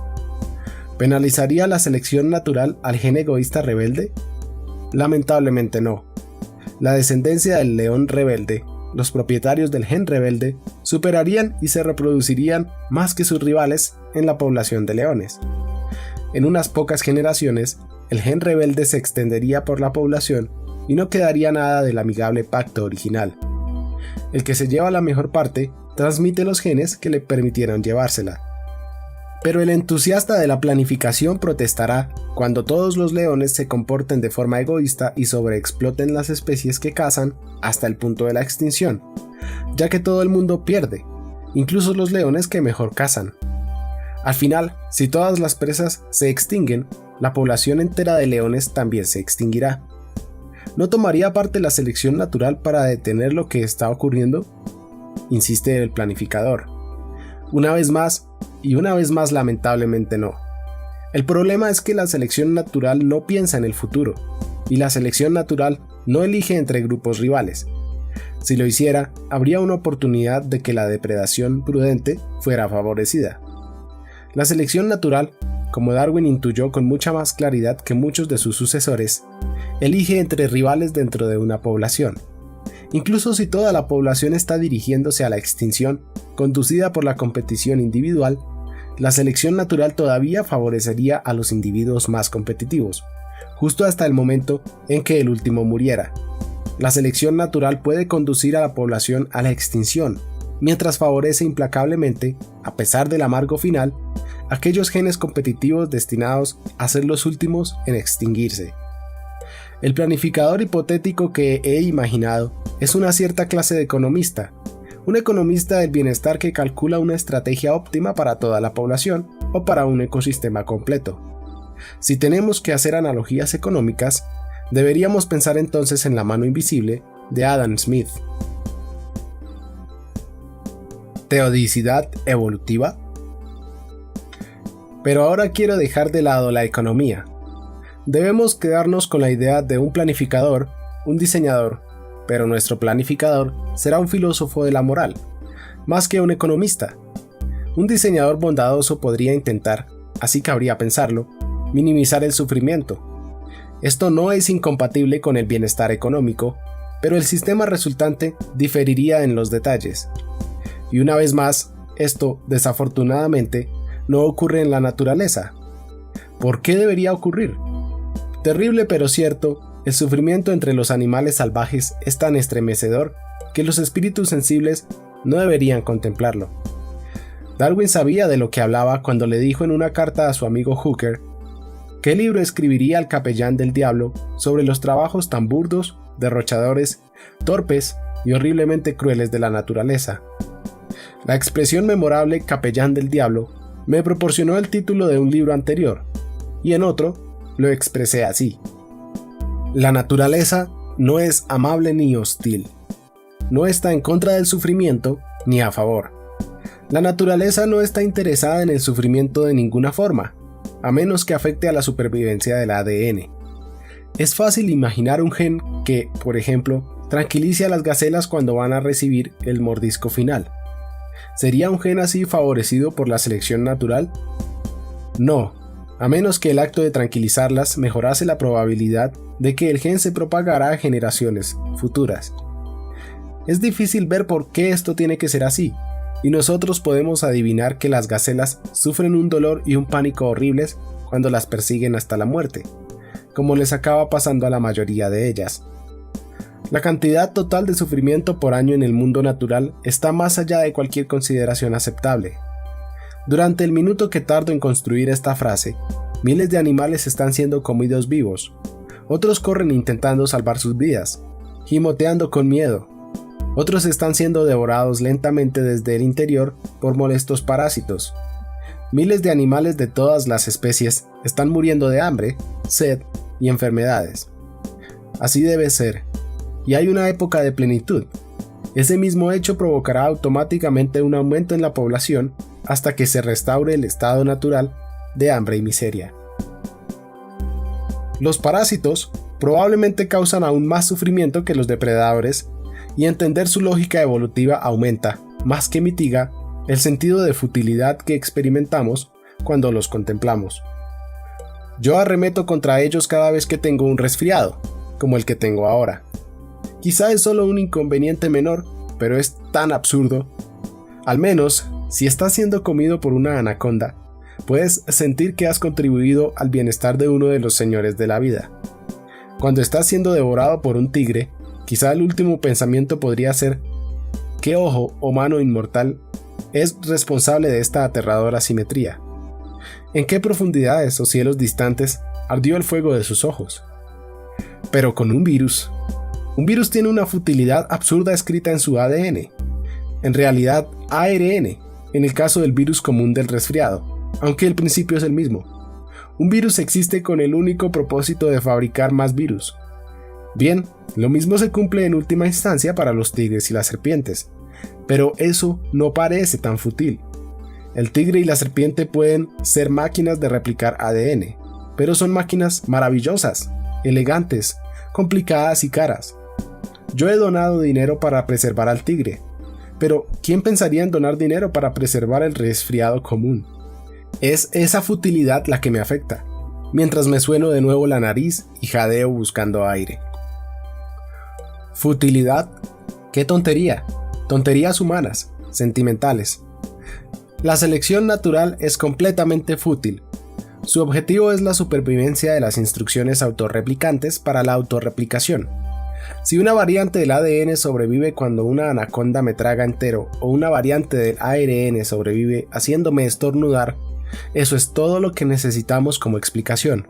¿Penalizaría la selección natural al gen egoísta rebelde? Lamentablemente no. La descendencia del león rebelde, los propietarios del gen rebelde, superarían y se reproducirían más que sus rivales en la población de leones. En unas pocas generaciones, el gen rebelde se extendería por la población y no quedaría nada del amigable pacto original. El que se lleva la mejor parte transmite los genes que le permitieron llevársela. Pero el entusiasta de la planificación protestará cuando todos los leones se comporten de forma egoísta y sobreexploten las especies que cazan hasta el punto de la extinción, ya que todo el mundo pierde, incluso los leones que mejor cazan. Al final, si todas las presas se extinguen, la población entera de leones también se extinguirá. ¿No tomaría parte la selección natural para detener lo que está ocurriendo? Insiste el planificador. Una vez más lamentablemente no. El problema es que la selección natural no piensa en el futuro, y la selección natural no elige entre grupos rivales. Si lo hiciera, habría una oportunidad de que la depredación prudente fuera favorecida. La selección natural, como Darwin intuyó con mucha más claridad que muchos de sus sucesores, elige entre rivales dentro de una población. Incluso si toda la población está dirigiéndose a la extinción, conducida por la competición individual, la selección natural todavía favorecería a los individuos más competitivos, justo hasta el momento en que el último muriera. La selección natural puede conducir a la población a la extinción, mientras favorece implacablemente, a pesar del amargo final, aquellos genes competitivos destinados a ser los últimos en extinguirse. El planificador hipotético que he imaginado es una cierta clase de economista, un economista del bienestar que calcula una estrategia óptima para toda la población o para un ecosistema completo. Si tenemos que hacer analogías económicas, deberíamos pensar entonces en la mano invisible de Adam Smith. ¿Teodicidad evolutiva? Pero ahora quiero dejar de lado la economía. Debemos quedarnos con la idea de un planificador, un diseñador, pero nuestro planificador será un filósofo de la moral, más que un economista. Un diseñador bondadoso podría intentar, así cabría pensarlo, minimizar el sufrimiento. Esto no es incompatible con el bienestar económico, pero el sistema resultante diferiría en los detalles. Y una vez más, esto, desafortunadamente, no ocurre en la naturaleza. ¿Por qué debería ocurrir? Terrible pero cierto, el sufrimiento entre los animales salvajes es tan estremecedor que los espíritus sensibles no deberían contemplarlo. Darwin sabía de lo que hablaba cuando le dijo en una carta a su amigo Hooker ¿Qué libro escribiría el capellán del diablo sobre los trabajos tan burdos, derrochadores, torpes y horriblemente crueles de la naturaleza? La expresión memorable capellán del diablo me proporcionó el título de un libro anterior, y en otro lo expresé así: la naturaleza no es amable ni hostil, no está en contra del sufrimiento ni a favor. La naturaleza no está interesada en el sufrimiento de ninguna forma, a menos que afecte a la supervivencia del ADN. Es fácil imaginar un gen que, por ejemplo, tranquilice a las gacelas cuando van a recibir el mordisco final. ¿Sería un gen así favorecido por la selección natural? No, a menos que el acto de tranquilizarlas mejorase la probabilidad de que el gen se propagara a generaciones futuras. Es difícil ver por qué esto tiene que ser así, y nosotros podemos adivinar que las gacelas sufren un dolor y un pánico horribles cuando las persiguen hasta la muerte, como les acaba pasando a la mayoría de ellas. La cantidad total de sufrimiento por año en el mundo natural está más allá de cualquier consideración aceptable. Durante el minuto que tardo en construir esta frase, miles de animales están siendo comidos vivos. Otros corren intentando salvar sus vidas, gimoteando con miedo. Otros están siendo devorados lentamente desde el interior por molestos parásitos. Miles de animales de todas las especies están muriendo de hambre, sed y enfermedades. Así debe ser, y hay una época de plenitud. Ese mismo hecho provocará automáticamente un aumento en la población hasta que se restaure el estado natural de hambre y miseria. Los parásitos probablemente causan aún más sufrimiento que los depredadores, y entender su lógica evolutiva aumenta, más que mitiga, el sentido de futilidad que experimentamos cuando los contemplamos. Yo arremeto contra ellos cada vez que tengo un resfriado, como el que tengo ahora. Quizá es solo un inconveniente menor, pero es tan absurdo. Al menos, si estás siendo comido por una anaconda, puedes sentir que has contribuido al bienestar de uno de los señores de la vida. Cuando estás siendo devorado por un tigre, quizá el último pensamiento podría ser: ¿qué ojo o mano inmortal es responsable de esta aterradora simetría? ¿En qué profundidades o cielos distantes ardió el fuego de sus ojos? Pero con un virus tiene una futilidad absurda escrita en su ADN. En realidad, ARN, en el caso del virus común del resfriado, aunque el principio es el mismo. Un virus existe con el único propósito de fabricar más virus. Bien, lo mismo se cumple en última instancia para los tigres y las serpientes, pero eso no parece tan fútil. El tigre y la serpiente pueden ser máquinas de replicar ADN, pero son máquinas maravillosas, elegantes, complicadas y caras. Yo he donado dinero para preservar al tigre, pero ¿quién pensaría en donar dinero para preservar el resfriado común? Es esa futilidad la que me afecta, mientras me sueno de nuevo la nariz y jadeo buscando aire. Futilidad, qué tontería, tonterías humanas, sentimentales. La selección natural es completamente fútil. Su objetivo es la supervivencia de las instrucciones autorreplicantes para la autorreplicación. Si una variante del ADN sobrevive cuando una anaconda me traga entero, o una variante del ARN sobrevive haciéndome estornudar, eso es todo lo que necesitamos como explicación.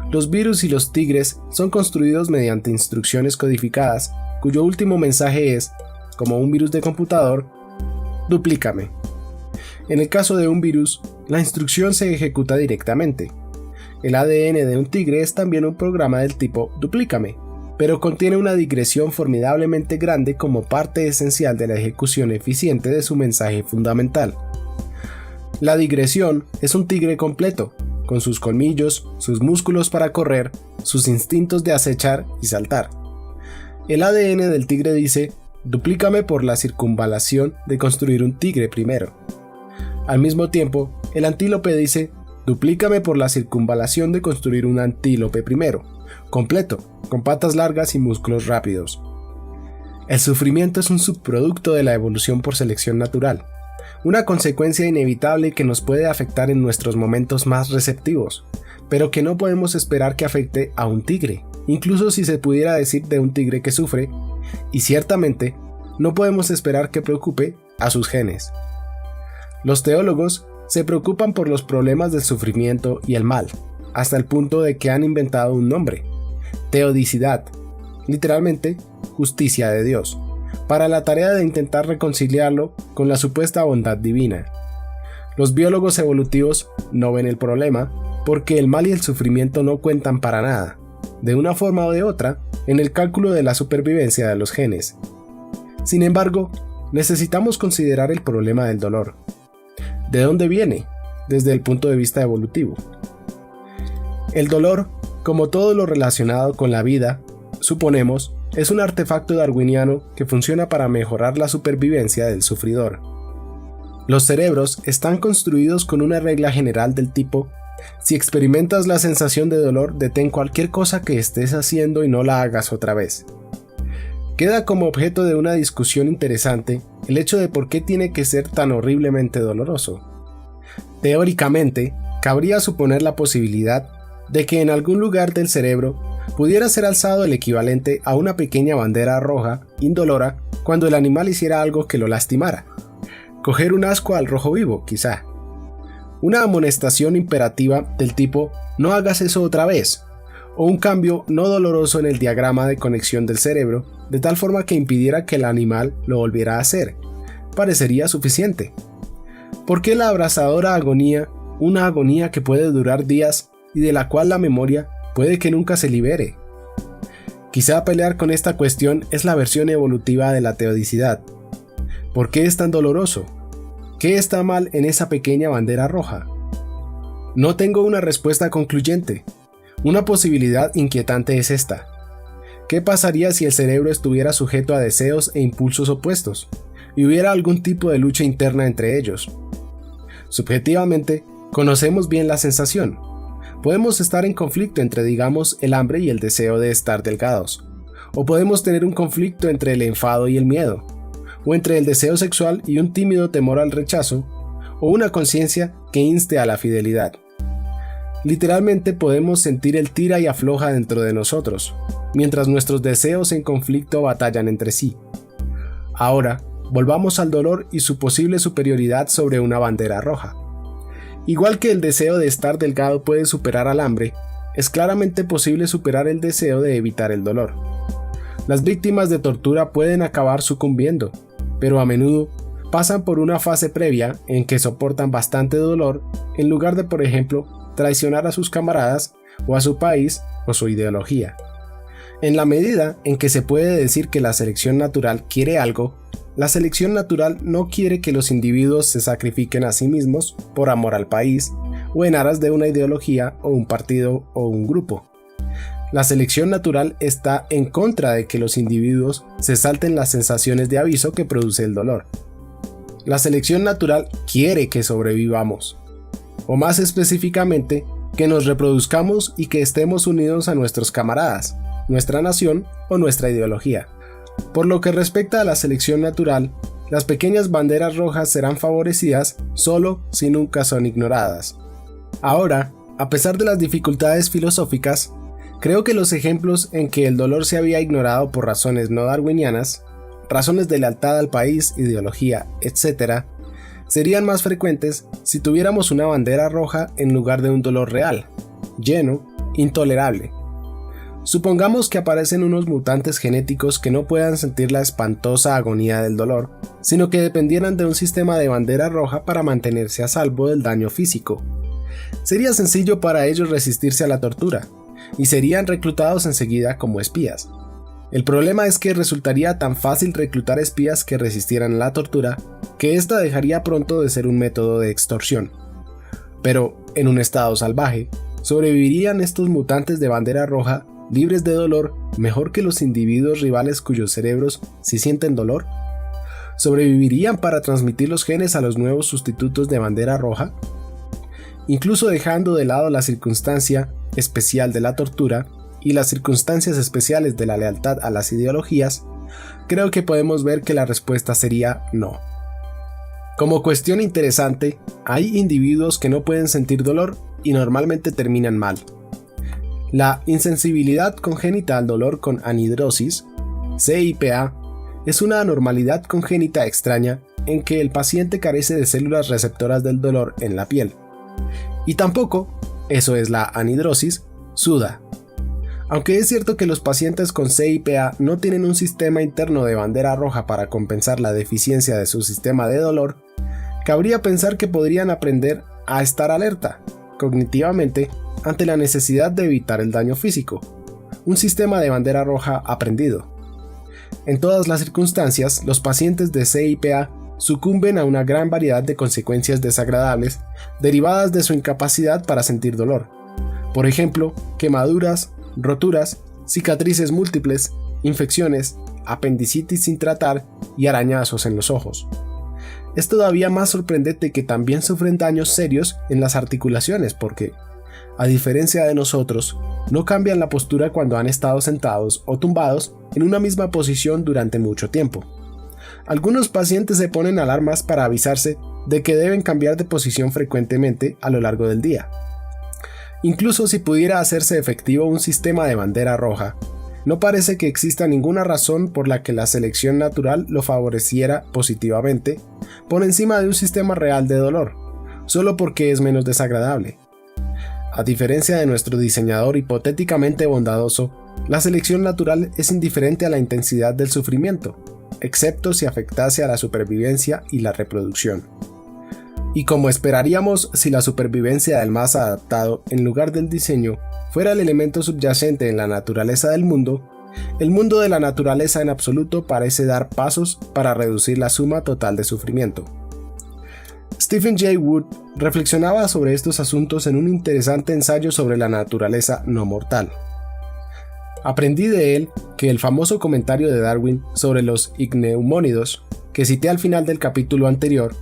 Los virus y los tigres son construidos mediante instrucciones codificadas, cuyo último mensaje es, como un virus de computador: duplícame. En el caso de un virus, la instrucción se ejecuta directamente. El ADN de un tigre es también un programa del tipo duplícame, pero contiene una digresión formidablemente grande como parte esencial de la ejecución eficiente de su mensaje fundamental. La digresión es un tigre completo, con sus colmillos, sus músculos para correr, sus instintos de acechar y saltar. El ADN del tigre dice: duplícame por la circunvalación de construir un tigre primero. Al mismo tiempo, el antílope dice: duplícame por la circunvalación de construir un antílope primero, completo, con patas largas y músculos rápidos. El sufrimiento es un subproducto de la evolución por selección natural, una consecuencia inevitable que nos puede afectar en nuestros momentos más receptivos, pero que no podemos esperar que afecte a un tigre, incluso si se pudiera decir de un tigre que sufre, y ciertamente no podemos esperar que preocupe a sus genes. Los teólogos se preocupan por los problemas del sufrimiento y el mal, hasta el punto de que han inventado un nombre: teodicidad, literalmente justicia de Dios, para la tarea de intentar reconciliarlo con la supuesta bondad divina. Los biólogos evolutivos no ven el problema porque el mal y el sufrimiento no cuentan para nada, de una forma o de otra, en el cálculo de la supervivencia de los genes. Sin embargo, necesitamos considerar el problema del dolor. ¿De dónde viene? Desde el punto de vista evolutivo. El dolor, como todo lo relacionado con la vida, suponemos, es un artefacto darwiniano que funciona para mejorar la supervivencia del sufridor. Los cerebros están construidos con una regla general del tipo: si experimentas la sensación de dolor, detén cualquier cosa que estés haciendo y no la hagas otra vez. Queda como objeto de una discusión interesante el hecho de por qué tiene que ser tan horriblemente doloroso. Teóricamente, cabría suponer la posibilidad de que en algún lugar del cerebro pudiera ser alzado el equivalente a una pequeña bandera roja, indolora, cuando el animal hiciera algo que lo lastimara. Coger un asco al rojo vivo, quizá. Una amonestación imperativa del tipo «no hagas eso otra vez», o un cambio no doloroso en el diagrama de conexión del cerebro, de tal forma que impidiera que el animal lo volviera a hacer, parecería suficiente. ¿Por qué la abrasadora agonía, una agonía que puede durar días y de la cual la memoria puede que nunca se libere? Quizá pelear con esta cuestión es la versión evolutiva de la teodicidad. ¿Por qué es tan doloroso? ¿Qué está mal en esa pequeña bandera roja? No tengo una respuesta concluyente. Una posibilidad inquietante es esta: ¿qué pasaría si el cerebro estuviera sujeto a deseos e impulsos opuestos, y hubiera algún tipo de lucha interna entre ellos? Subjetivamente, conocemos bien la sensación. Podemos estar en conflicto entre, digamos, el hambre y el deseo de estar delgados, o podemos tener un conflicto entre el enfado y el miedo, o entre el deseo sexual y un tímido temor al rechazo, o una conciencia que inste a la fidelidad. Literalmente podemos sentir el tira y afloja dentro de nosotros, mientras nuestros deseos en conflicto batallan entre sí. Ahora, volvamos al dolor y su posible superioridad sobre una bandera roja. Igual que el deseo de estar delgado puede superar al hambre, es claramente posible superar el deseo de evitar el dolor. Las víctimas de tortura pueden acabar sucumbiendo, pero a menudo pasan por una fase previa en que soportan bastante dolor en lugar de, por ejemplo, traicionar a sus camaradas o a su país o su ideología. En la medida en que se puede decir que la selección natural quiere algo, la selección natural no quiere que los individuos se sacrifiquen a sí mismos por amor al país o en aras de una ideología o un partido o un grupo. La selección natural está en contra de que los individuos se salten las sensaciones de aviso que produce el dolor. La selección natural quiere que sobrevivamos, o más específicamente, que nos reproduzcamos y que estemos unidos a nuestros camaradas, nuestra nación o nuestra ideología. Por lo que respecta a la selección natural, las pequeñas banderas rojas serán favorecidas solo si nunca son ignoradas. Ahora, a pesar de las dificultades filosóficas, creo que los ejemplos en que el dolor se había ignorado por razones no darwinianas, razones de lealtad al país, ideología, etc., serían más frecuentes si tuviéramos una bandera roja en lugar de un dolor real, lleno, intolerable. Supongamos que aparecen unos mutantes genéticos que no puedan sentir la espantosa agonía del dolor, sino que dependieran de un sistema de bandera roja para mantenerse a salvo del daño físico. Sería sencillo para ellos resistirse a la tortura, y serían reclutados enseguida como espías. El problema es que resultaría tan fácil reclutar espías que resistieran la tortura, que ésta dejaría pronto de ser un método de extorsión. Pero, en un estado salvaje, ¿sobrevivirían estos mutantes de bandera roja, libres de dolor, mejor que los individuos rivales cuyos cerebros sí sienten dolor? ¿Sobrevivirían para transmitir los genes a los nuevos sustitutos de bandera roja? Incluso dejando de lado la circunstancia especial de la tortura y las circunstancias especiales de la lealtad a las ideologías, creo que podemos ver que la respuesta sería no. Como cuestión interesante, hay individuos que no pueden sentir dolor y normalmente terminan mal. La insensibilidad congénita al dolor con anhidrosis, CIPA, es una anormalidad congénita extraña en que el paciente carece de células receptoras del dolor en la piel. Y tampoco eso es la anhidrosis, suda. Aunque es cierto que los pacientes con CIPA no tienen un sistema interno de bandera roja para compensar la deficiencia de su sistema de dolor, cabría pensar que podrían aprender a estar alerta, cognitivamente, ante la necesidad de evitar el daño físico, un sistema de bandera roja aprendido. En todas las circunstancias, los pacientes de CIPA sucumben a una gran variedad de consecuencias desagradables derivadas de su incapacidad para sentir dolor. Por ejemplo, quemaduras, roturas, cicatrices múltiples, infecciones, apendicitis sin tratar y arañazos en los ojos. Es todavía más sorprendente que también sufren daños serios en las articulaciones porque, a diferencia de nosotros, no cambian la postura cuando han estado sentados o tumbados en una misma posición durante mucho tiempo. Algunos pacientes se ponen alarmas para avisarse de que deben cambiar de posición frecuentemente a lo largo del día. Incluso si pudiera hacerse efectivo un sistema de bandera roja, no parece que exista ninguna razón por la que la selección natural lo favoreciera positivamente por encima de un sistema real de dolor, solo porque es menos desagradable. A diferencia de nuestro diseñador hipotéticamente bondadoso, la selección natural es indiferente a la intensidad del sufrimiento, excepto si afectase a la supervivencia y la reproducción. Y como esperaríamos si la supervivencia del más adaptado en lugar del diseño fuera el elemento subyacente en la naturaleza del mundo, el mundo de la naturaleza en absoluto parece dar pasos para reducir la suma total de sufrimiento. Stephen Jay Gould reflexionaba sobre estos asuntos en un interesante ensayo sobre la naturaleza no mortal. Aprendí de él que el famoso comentario de Darwin sobre los ichneumónidos, que cité al final del capítulo anterior,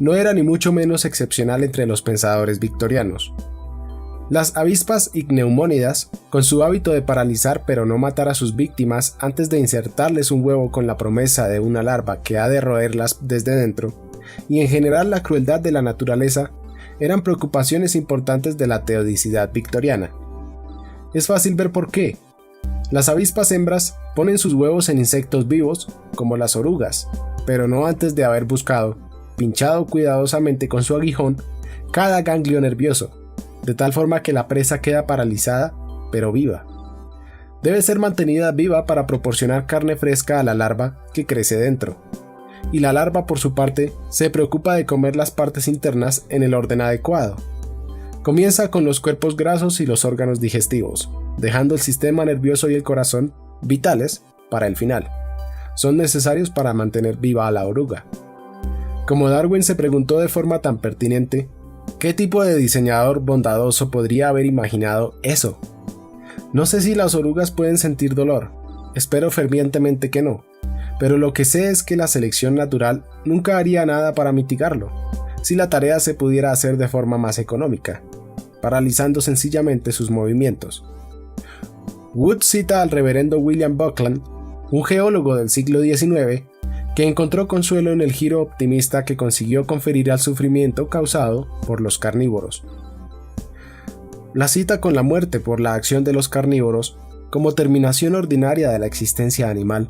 no era ni mucho menos excepcional entre los pensadores victorianos. Las avispas ichneumónidas, con su hábito de paralizar pero no matar a sus víctimas antes de insertarles un huevo con la promesa de una larva que ha de roerlas desde dentro, y en general la crueldad de la naturaleza, eran preocupaciones importantes de la teodicidad victoriana. Es fácil ver por qué. Las avispas hembras ponen sus huevos en insectos vivos, como las orugas, pero no antes de haber buscado, pinchado cuidadosamente con su aguijón, cada ganglio nervioso, de tal forma que la presa queda paralizada, pero viva. Debe ser mantenida viva para proporcionar carne fresca a la larva que crece dentro. Y la larva, por su parte, se preocupa de comer las partes internas en el orden adecuado. Comienza con los cuerpos grasos y los órganos digestivos, dejando el sistema nervioso y el corazón, vitales, para el final. Son necesarios para mantener viva a la oruga. Como Darwin se preguntó de forma tan pertinente, ¿qué tipo de diseñador bondadoso podría haber imaginado eso? No sé si las orugas pueden sentir dolor, espero fervientemente que no, pero lo que sé es que la selección natural nunca haría nada para mitigarlo, si la tarea se pudiera hacer de forma más económica, paralizando sencillamente sus movimientos. Wood cita al reverendo William Buckland, un geólogo del siglo XIX, que encontró consuelo en el giro optimista que consiguió conferir al sufrimiento causado por los carnívoros. La cita con la muerte por la acción de los carnívoros, como terminación ordinaria de la existencia animal,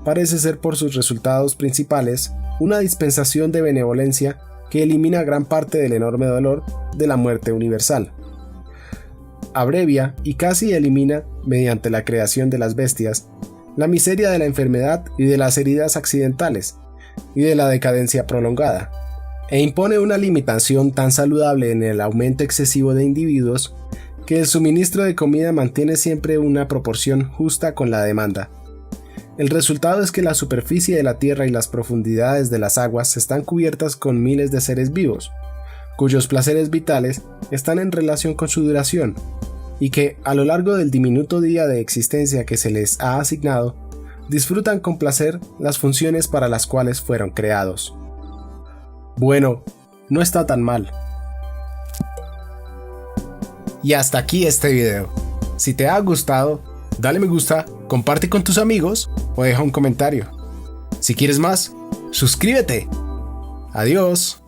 parece ser por sus resultados principales una dispensación de benevolencia que elimina gran parte del enorme dolor de la muerte universal. Abrevia y casi elimina, mediante la creación de las bestias, la miseria de la enfermedad y de las heridas accidentales, y de la decadencia prolongada, e impone una limitación tan saludable en el aumento excesivo de individuos que el suministro de comida mantiene siempre una proporción justa con la demanda. El resultado es que la superficie de la tierra y las profundidades de las aguas están cubiertas con miles de seres vivos, cuyos placeres vitales están en relación con su duración, y que, a lo largo del diminuto día de existencia que se les ha asignado, disfrutan con placer las funciones para las cuales fueron creados. Bueno, no está tan mal. Y hasta aquí este video. Si te ha gustado, dale me gusta, comparte con tus amigos o deja un comentario. Si quieres más, suscríbete. Adiós.